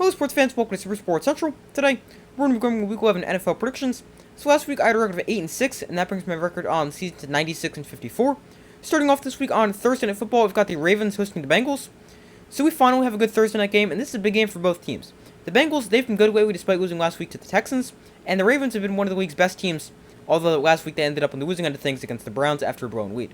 Hello sports fans, welcome to Super Sports Central. Today, we're going to be going with Week 11 NFL predictions. So last week I had a record of 8-6, and that brings my record on the season to 96-54. Starting off this week on Thursday Night Football, we've got the Ravens hosting the Bengals. So we finally have a good Thursday night game, and this is a big game for both teams. The Bengals, they've been good lately despite losing last week to the Texans, and the Ravens have been one of the league's best teams, although last week they ended up on the losing end of things against the Browns after a blown lead.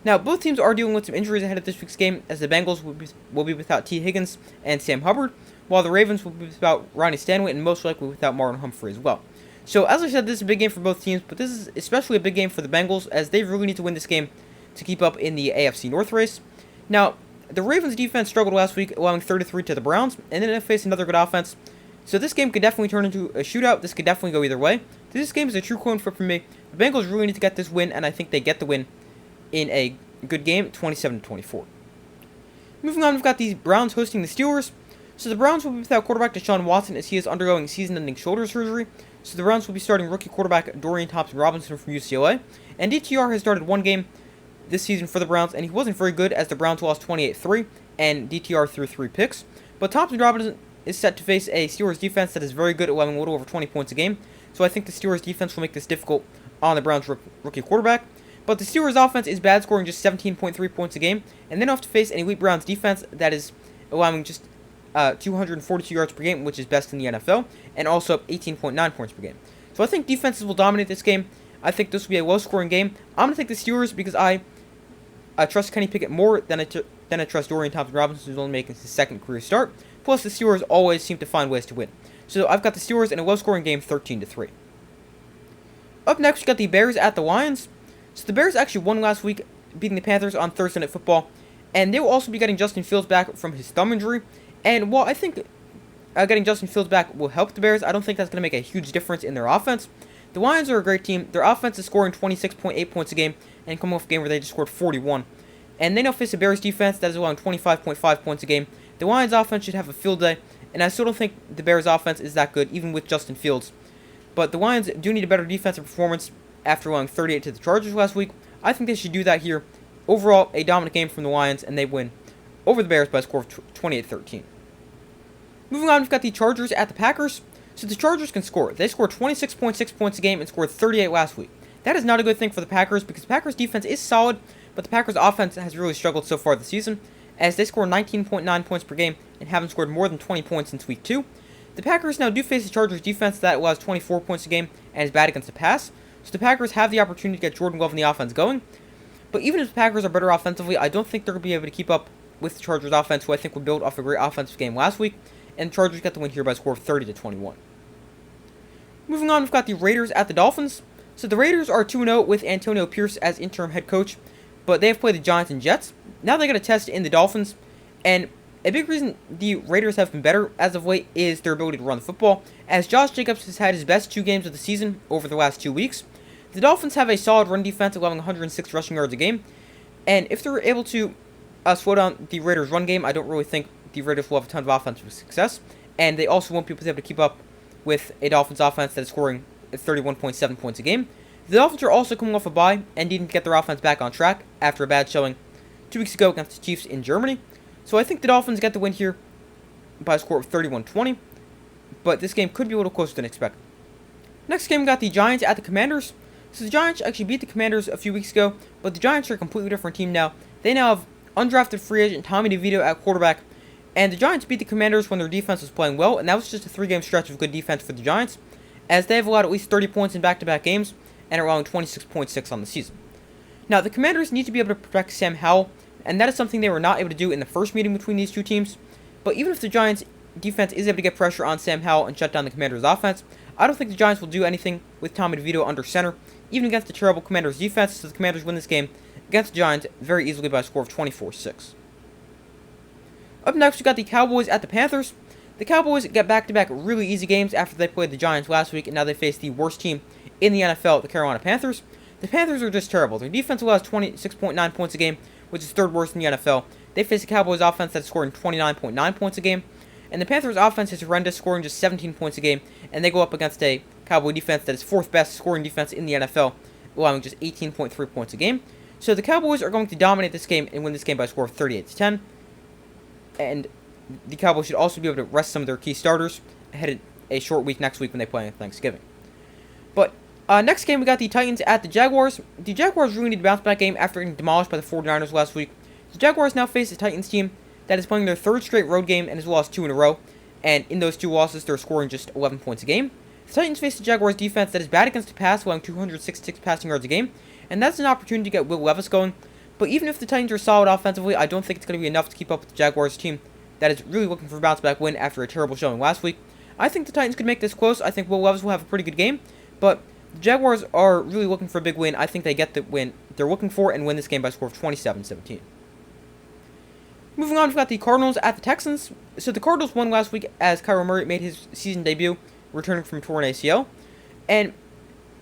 Now, both teams are dealing with some injuries ahead of this week's game, as the Bengals will be without T. Higgins and Sam Hubbard, while the Ravens will be without Ronnie Stanley and most likely without Marlon Humphrey as well. So, as I said, this is a big game for both teams, but this is especially a big game for the Bengals, as they really need to win this game to keep up in the AFC North race. Now, the Ravens defense struggled last week, allowing 33 to the Browns, and then they faced another good offense. So this game could definitely turn into a shootout. This could definitely go either way. This game is a true coin flip for me. The Bengals really need to get this win, and I think they get the win in a good game, 27-24. Moving on, we've got the Browns hosting the Steelers. So the Browns will be without quarterback Deshaun Watson as he is undergoing season-ending shoulder surgery. So the Browns will be starting rookie quarterback Dorian Thompson-Robinson from UCLA. And DTR has started one game this season for the Browns, and he wasn't very good as the Browns lost 28-3, and DTR threw 3 picks. But Thompson-Robinson is set to face a Steelers defense that is very good at allowing a little over 20 points a game. So I think the Steelers defense will make this difficult on the Browns rookie quarterback. But the Steelers offense is bad, scoring just 17.3 points a game, and they don't have to face an elite Browns defense that is allowing just 242 yards per game, which is best in the NFL, and also 18.9 points per game. So I think defenses will dominate this game. I think this will be a low-scoring game. I'm going to take the Steelers because I trust Kenny Pickett more than I trust Dorian Thompson-Robinson, who's only making his second career start. Plus, the Steelers always seem to find ways to win. So I've got the Steelers in a low-scoring game, 13-3. Up next, we got the Bears at the Lions. So the Bears actually won last week, beating the Panthers on Thursday Night Football, and they will also be getting Justin Fields back from his thumb injury. And while I think getting Justin Fields back will help the Bears, I don't think that's going to make a huge difference in their offense. The Lions are a great team. Their offense is scoring 26.8 points a game, and coming off a game where they just scored 41. And they now face a Bears defense that is allowing 25.5 points a game. The Lions offense should have a field day, and I still don't think the Bears offense is that good, even with Justin Fields. But the Lions do need a better defensive performance after allowing 38 to the Chargers last week. I think they should do that here. Overall, a dominant game from the Lions, and they win over the Bears by a score of 28-13. Moving on, we've got the Chargers at the Packers. So the Chargers can score. They scored 26.6 points a game and scored 38 last week. That is not a good thing for the Packers because the Packers defense is solid, but the Packers offense has really struggled so far this season, as they score 19.9 points per game and haven't scored more than 20 points since week 2. The Packers now do face the Chargers defense that allows 24 points a game and is bad against the pass, so the Packers have the opportunity to get Jordan Love in the offense going. But even if the Packers are better offensively, I don't think they're going to be able to keep up with the Chargers offense, who I think would build off a great offensive game last week, and the Chargers get the win here by a score of 30-21. Moving on, we've got the Raiders at the Dolphins. So the Raiders are 2-0 with Antonio Pierce as interim head coach, but they have played the Giants and Jets. Now they got a test in the Dolphins, and a big reason the Raiders have been better as of late is their ability to run the football, as Josh Jacobs has had his best 2 games of the season over the last 2 weeks. The Dolphins have a solid run defense, allowing 106 rushing yards a game, and if they're able to slow down the Raiders' run game, I don't really think the Raiders will have a ton of offensive success, and they also won't be able to keep up with a Dolphins offense that is scoring 31.7 points a game. The Dolphins are also coming off a bye and needing to get their offense back on track after a bad showing 2 weeks ago against the Chiefs in Germany. So I think the Dolphins get the win here by a score of 31-20, but this game could be a little closer than expected. Next game, we got the Giants at the Commanders. So the Giants actually beat the Commanders a few weeks ago, but the Giants are a completely different team now. They now have undrafted free agent Tommy DeVito at quarterback, and the Giants beat the Commanders when their defense was playing well, and that was just a 3-game stretch of good defense for the Giants, as they have allowed at least 30 points in back-to-back games, and are allowing 26.6 on the season. Now, the Commanders need to be able to protect Sam Howell, and that is something they were not able to do in the first meeting between these two teams, but even if the Giants' defense is able to get pressure on Sam Howell and shut down the Commanders' offense, I don't think the Giants will do anything with Tommy DeVito under center, even against the terrible Commanders' defense, so the Commanders win this game against the Giants very easily by a score of 24-6. Up next, we got the Cowboys at the Panthers. The Cowboys get back-to-back really easy games after they played the Giants last week, and now they face the worst team in the NFL, the Carolina Panthers. The Panthers are just terrible. Their defense allows 26.9 points a game, which is 3rd worst in the NFL. They face the Cowboys offense that's scoring 29.9 points a game, and the Panthers offense is horrendous, scoring just 17 points a game, and they go up against a Cowboy defense that is 4th best scoring defense in the NFL, allowing just 18.3 points a game. So the Cowboys are going to dominate this game and win this game by a score of 38-10. And the Cowboys should also be able to rest some of their key starters ahead of a short week next week when they play on Thanksgiving. But next game, we got the Titans at the Jaguars. The Jaguars really need a bounce-back game after getting demolished by the 49ers last week. The Jaguars now face the Titans team that is playing their third straight road game and has lost 2 in a row. And in those 2 losses, they're scoring just 11 points a game. The Titans face the Jaguars defense that is bad against the pass, allowing 266 passing yards a game. And that's an opportunity to get Will Levis going. But even if the Titans are solid offensively, I don't think it's going to be enough to keep up with the Jaguars team that is really looking for a bounce-back win after a terrible showing last week. I think the Titans could make this close. I think Will Levis will have a pretty good game. But the Jaguars are really looking for a big win. I think they get the win they're looking for and win this game by a score of 27-17. Moving on, we've got the Cardinals at the Texans. So the Cardinals won last week as Kyler Murray made his season debut, returning from torn ACL. And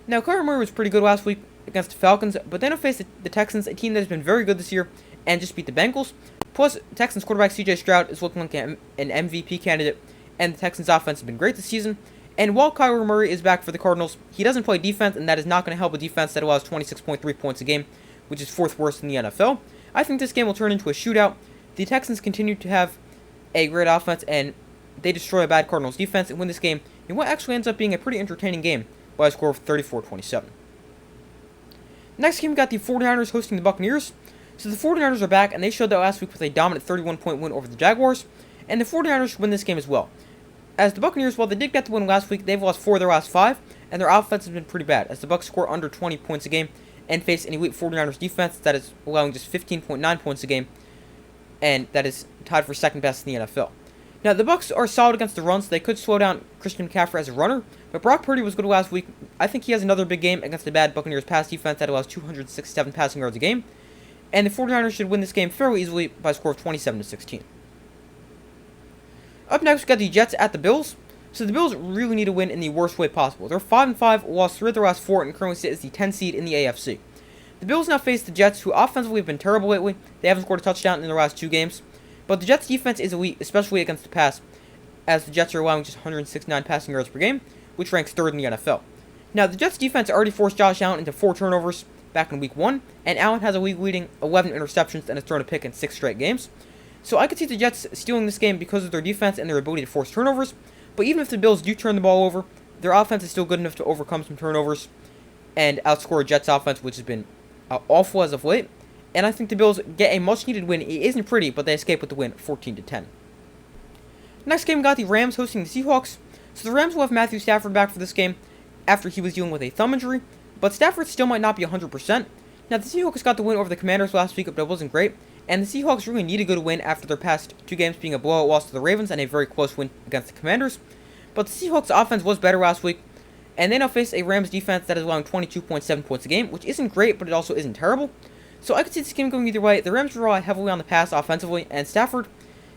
now Kyler Murray was pretty good last week against the Falcons, but then he'll face the Texans, a team that has been very good this year, and just beat the Bengals. Plus, Texans quarterback C.J. Stroud is looking like an MVP candidate, and the Texans offense has been great this season. And while Kyler Murray is back for the Cardinals, he doesn't play defense, and that is not going to help a defense that allows 26.3 points a game, which is 4th worst in the NFL. I think this game will turn into a shootout. The Texans continue to have a great offense, and they destroy a bad Cardinals defense and win this game in what actually ends up being a pretty entertaining game by a score of 34-27. Next game, we got the 49ers hosting the Buccaneers. So the 49ers are back, and they showed that last week with a dominant 31-point win over the Jaguars, and the 49ers should win this game as well. As the Buccaneers, while they did get the win last week, they've lost 4 of their last 5, and their offense has been pretty bad, as the Bucs score under 20 points a game and face an elite 49ers defense that is allowing just 15.9 points a game, and that is tied for 2nd best in the NFL. Now, the Bucs are solid against the run, so they could slow down Christian McCaffrey as a runner, but Brock Purdy was good last week. I think he has another big game against the bad Buccaneers pass defense that allows 267 passing yards a game, and the 49ers should win this game fairly easily by a score of 27-16. Up next, we got the Jets at the Bills. So the Bills really need to win in the worst way possible. They're 5-5, lost 3 of their last 4, and currently sit as the 10 seed in the AFC. The Bills now face the Jets, who offensively have been terrible lately. They haven't scored a touchdown in their last 2 games. But the Jets' defense is elite, especially against the pass, as the Jets are allowing just 169 passing yards per game, which ranks 3rd in the NFL. Now, the Jets' defense already forced Josh Allen into 4 turnovers back in Week 1, and Allen has a league-leading 11 interceptions and has thrown a pick in 6 straight games. So I could see the Jets stealing this game because of their defense and their ability to force turnovers, but even if the Bills do turn the ball over, their offense is still good enough to overcome some turnovers and outscore a Jets offense, which has been awful as of late. And I think the Bills get a much-needed win. It isn't pretty, but they escape with the win, 14-10. Next game, we got the Rams hosting the Seahawks. So the Rams will have Matthew Stafford back for this game after he was dealing with a thumb injury, but Stafford still might not be 100%. Now, the Seahawks got the win over the Commanders last week, but it wasn't great, and the Seahawks really need a good win after their past 2 games being a blowout loss to the Ravens and a very close win against the Commanders. But the Seahawks offense was better last week, and they now face a Rams defense that is allowing 22.7 points a game, which isn't great, but it also isn't terrible. So I could see this game going either way. The Rams rely heavily on the pass offensively, and Stafford,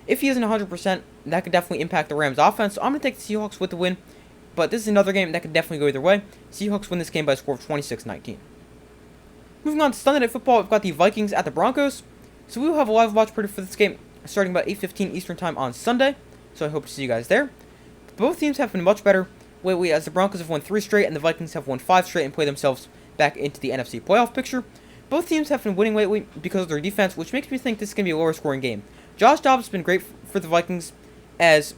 if he isn't 100%, that could definitely impact the Rams offense. So I'm going to take the Seahawks with the win, but this is another game that could definitely go either way. Seahawks win this game by a score of 26-19. Moving on to Sunday Night Football, we've got the Vikings at the Broncos. So we will have a live watch party for this game starting about 8:15 Eastern Time on Sunday, so I hope to see you guys there. Both teams have been much better lately, as the Broncos have won 3 straight and the Vikings have won 5 straight and play themselves back into the NFC playoff picture. Both teams have been winning lately because of their defense, which makes me think this is going to be a lower scoring game. Josh Dobbs has been great for the Vikings, as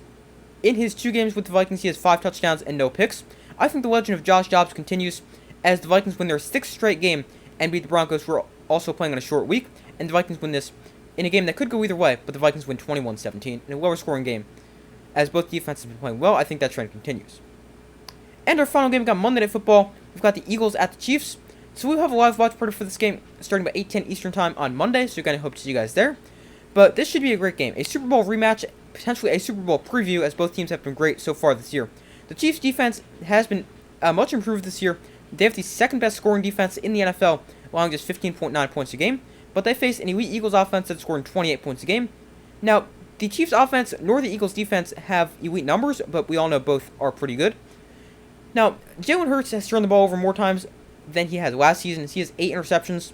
in his 2 games with the Vikings he has 5 touchdowns and no picks. I think the legend of Josh Dobbs continues as the Vikings win their 6th straight game and beat the Broncos, who are also playing on a short week, and the Vikings win this in a game that could go either way, but the Vikings win 21-17 in a lower scoring game. As both defenses have been playing well, I think that trend continues. And our final game, we got Monday Night Football. We've got the Eagles at the Chiefs. So we'll have a live watch party for this game starting about 8:10 Eastern Time on Monday, so you're going to hope to see you guys there. But this should be a great game. A Super Bowl rematch, potentially a Super Bowl preview, as both teams have been great so far this year. The Chiefs' defense has been much improved this year. They have the 2nd best scoring defense in the NFL, allowing just 15.9 points a game. But they face an elite Eagles offense that's scoring 28 points a game. Now, the Chiefs offense nor the Eagles defense have elite numbers, but we all know both are pretty good. Now, Jalen Hurts has turned the ball over more times than he had last season, as he has 8 interceptions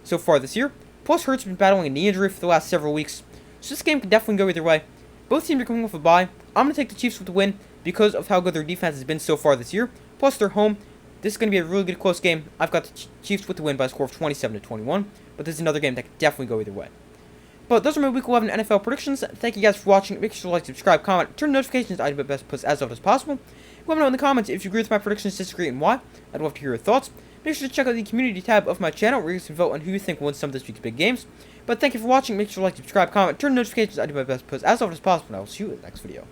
so far this year. Plus, Hurts has been battling a knee injury for the last several weeks, so this game could definitely go either way. Both teams are coming off a bye. I'm going to take the Chiefs with the win because of how good their defense has been so far this year. Plus, they're home. This is going to be a really good close game. I've got the Chiefs with the win by a score of 27-21, but this is another game that could definitely go either way. But those are my Week 11 NFL predictions. Thank you guys for watching. Make sure to like, subscribe, comment, turn notifications. I do my best to put as often as possible. Let me know in the comments if you agree with my predictions, disagree, and why. I'd love to hear your thoughts. Make sure to check out the community tab of my channel where you can vote on who you think wins some of this week's big games. But thank you for watching. Make sure to like, subscribe, comment, turn notifications. I do my best to put as often as possible. And I will see you in the next video.